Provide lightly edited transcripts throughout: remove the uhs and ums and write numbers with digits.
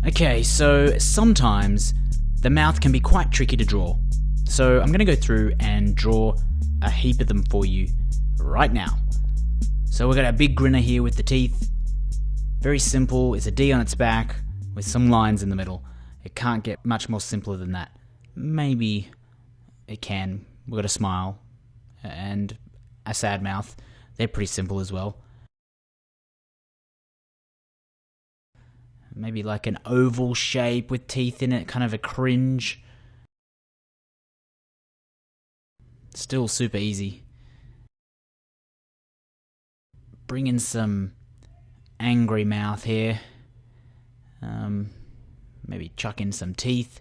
Okay, so sometimes the mouth can be quite tricky to draw. So I'm going to go through and draw a heap of them for you right now. So we've got a big grinner here with the teeth. Very simple, it's a D on its back with some lines in the middle. It can't get much more simpler than that. Maybe it can. We've got a smile and a sad mouth. They're pretty simple as well. Maybe like an oval shape with teeth in it, kind of a cringe. Still super easy. Bring in some angry mouth here. Maybe chuck in some teeth.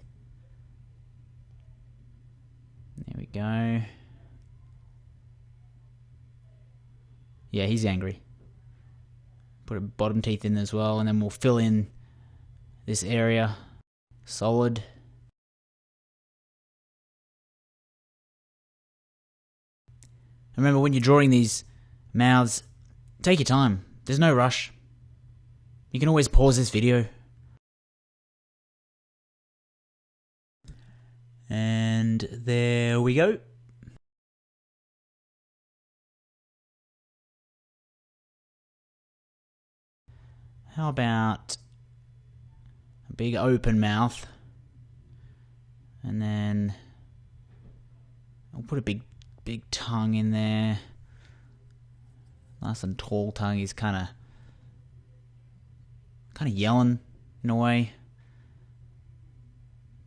There we go. Yeah, he's angry. Put a bottom teeth in as well, and then we'll fill in this area. Solid. Remember, when you're drawing these mouths, take your time. There's no rush. You can always pause this video. And there we go. How about a big open mouth? And then I'll put a big tongue in there. Nice and tall tongue. He's kind of yelling in a way.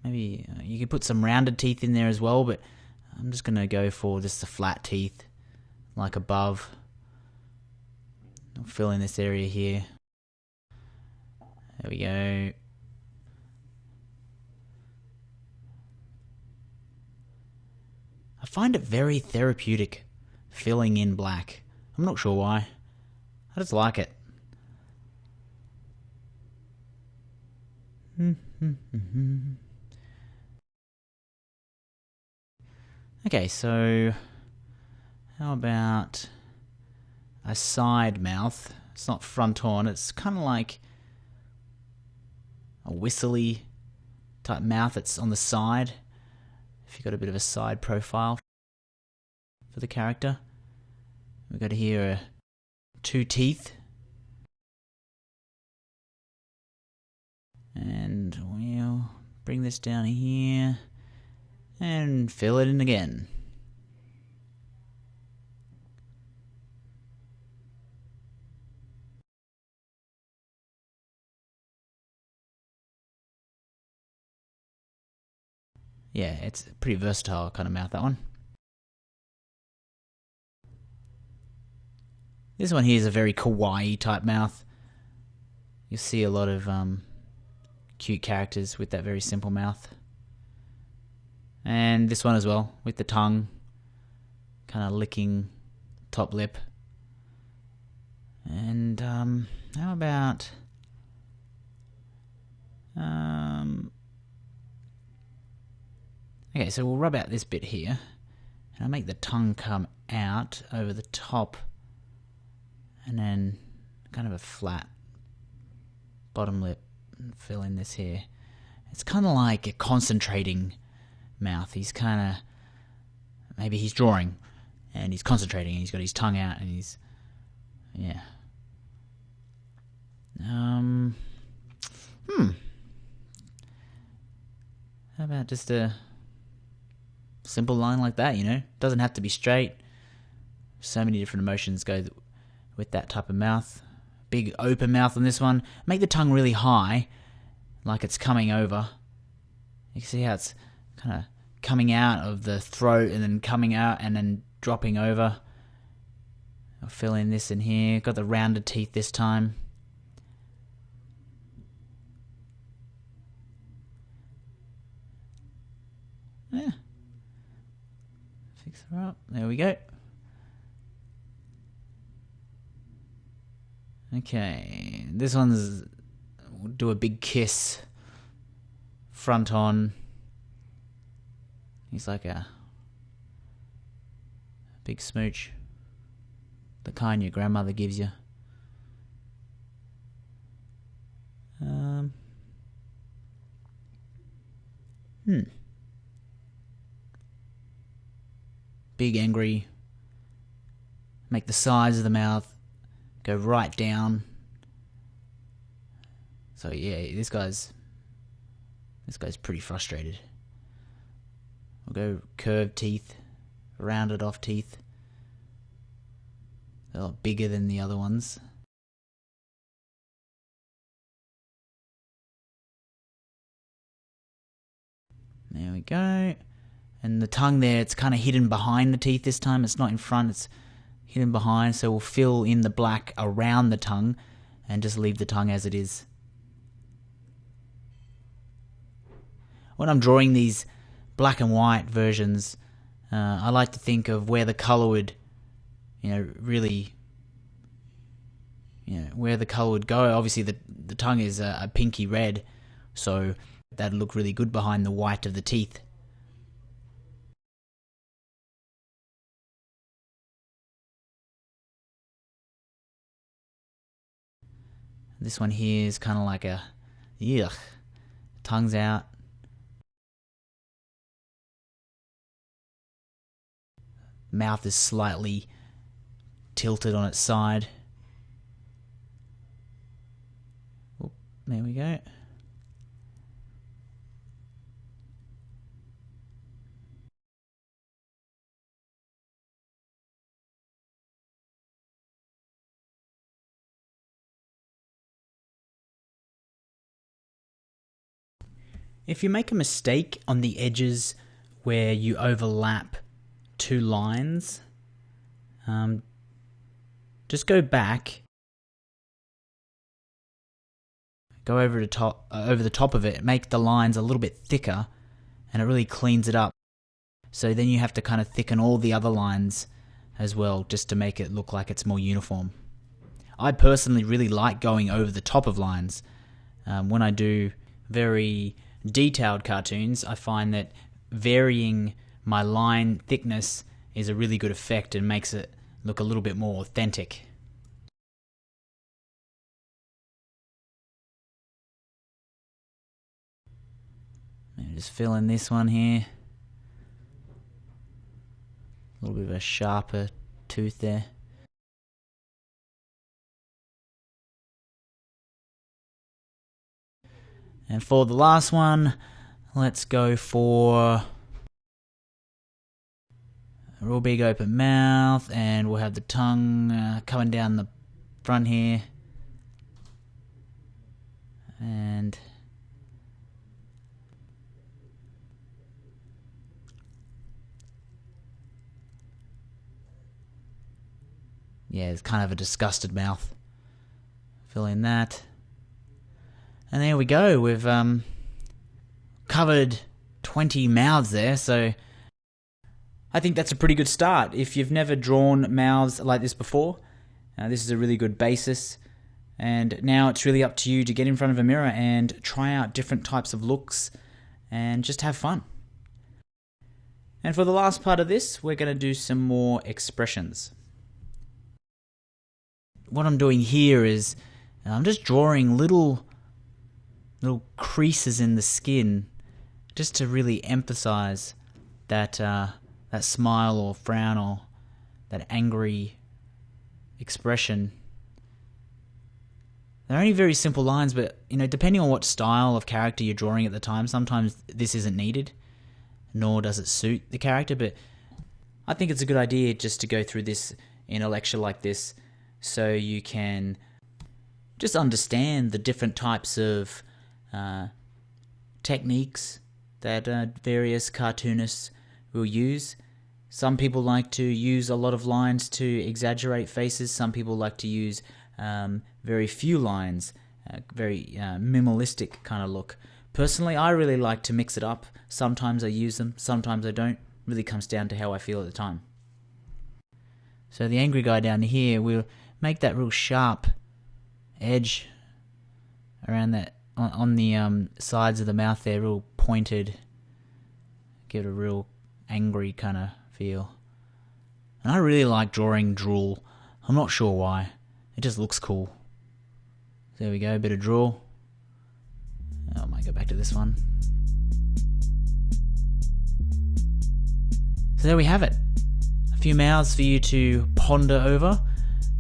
Maybe you could put some rounded teeth in there as well, but I'm just going to go for just the flat teeth, like above. I'll fill in this area here. There we go. I find it very therapeutic, filling in black. I'm not sure why. I just like it. Okay, so how about a side mouth? It's not front on, it's kind of like a whistly type mouth that's on the side. If you've got a bit of a side profile for the character. We've got here two teeth. And we'll bring this down here and fill it in again. Yeah, it's a pretty versatile kind of mouth, that one. This one here is a very kawaii type mouth. You'll see a lot of cute characters with that very simple mouth. And this one as well, with the tongue kind of licking top lip. And how about okay, so we'll rub out this bit here, and I'll make the tongue come out over the top, and then kind of a flat bottom lip, and fill in this here. It's kind of like a concentrating mouth. He's kind of, maybe he's drawing, and he's concentrating, and he's got his tongue out, and he's, yeah. How about just a simple line like that, you know? Doesn't have to be straight. So many different emotions go with that type of mouth. Big open mouth on this one. Make the tongue really high, like it's coming over. You can see how it's kind of coming out of the throat and then coming out and then dropping over. I'll fill in this in here. Got the rounded teeth this time. Yeah. Fix her up. There we go. Okay, this one's, we'll do a big kiss. Front on. He's like a big smooch. The kind your grandmother gives you. Big, angry. Make the sides of the mouth go right down. So yeah, this guy's pretty frustrated. We'll go curved teeth, rounded off teeth. They're a lot bigger than the other ones. There we go. And the tongue there, it's kind of hidden behind the teeth this time. It's not in front, it's hidden behind. So we'll fill in the black around the tongue and just leave the tongue as it is. When I'm drawing these black and white versions, I like to think of where the color would, really, where the color would go. Obviously, the tongue is a pinky red, so that'd look really good behind the white of the teeth. This one here is kind of like a, yuck, tongue's out. Mouth is slightly tilted on its side. Oop, there we go. If you make a mistake on the edges where you overlap two lines, just go back, go over the top of it, make the lines a little bit thicker, and it really cleans it up. So then you have to kind of thicken all the other lines as well, just to make it look like it's more uniform. I personally really like going over the top of lines. When I do very detailed cartoons, I find that varying my line thickness is a really good effect and makes it look a little bit more authentic. Maybe just fill in this one here. A little bit of a sharper tooth there. And for the last one, let's go for a real big open mouth, and we'll have the tongue coming down the front here. And yeah, it's kind of a disgusted mouth. Fill in that. And there we go, we've covered 20 mouths there, so I think that's a pretty good start. If you've never drawn mouths like this before, this is a really good basis. And now it's really up to you to get in front of a mirror and try out different types of looks and just have fun. And for the last part of this, we're going to do some more expressions. What I'm doing here is I'm just drawing little creases in the skin just to really emphasize that that smile or frown or that angry expression. They're only very simple lines, but depending on what style of character you're drawing at the time, sometimes this isn't needed, nor does it suit the character. But I think it's a good idea just to go through this in a lecture like this, so you can just understand the different types of techniques that various cartoonists will use. Some people like to use a lot of lines to exaggerate faces. Some people like to use very few lines, very minimalistic kind of look. Personally, I really like to mix it up. Sometimes I use them, sometimes I don't. Really comes down to how I feel at the time. So the angry guy down here, we'll make that real sharp edge around that on the sides of the mouth there, real pointed. Give it a real angry kind of feel. And I really like drawing drool. I'm not sure why. It just looks cool. So there we go, a bit of drool. I might go back to this one. So there we have it. A few mouths for you to ponder over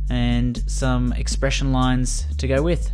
and some expression lines to go with.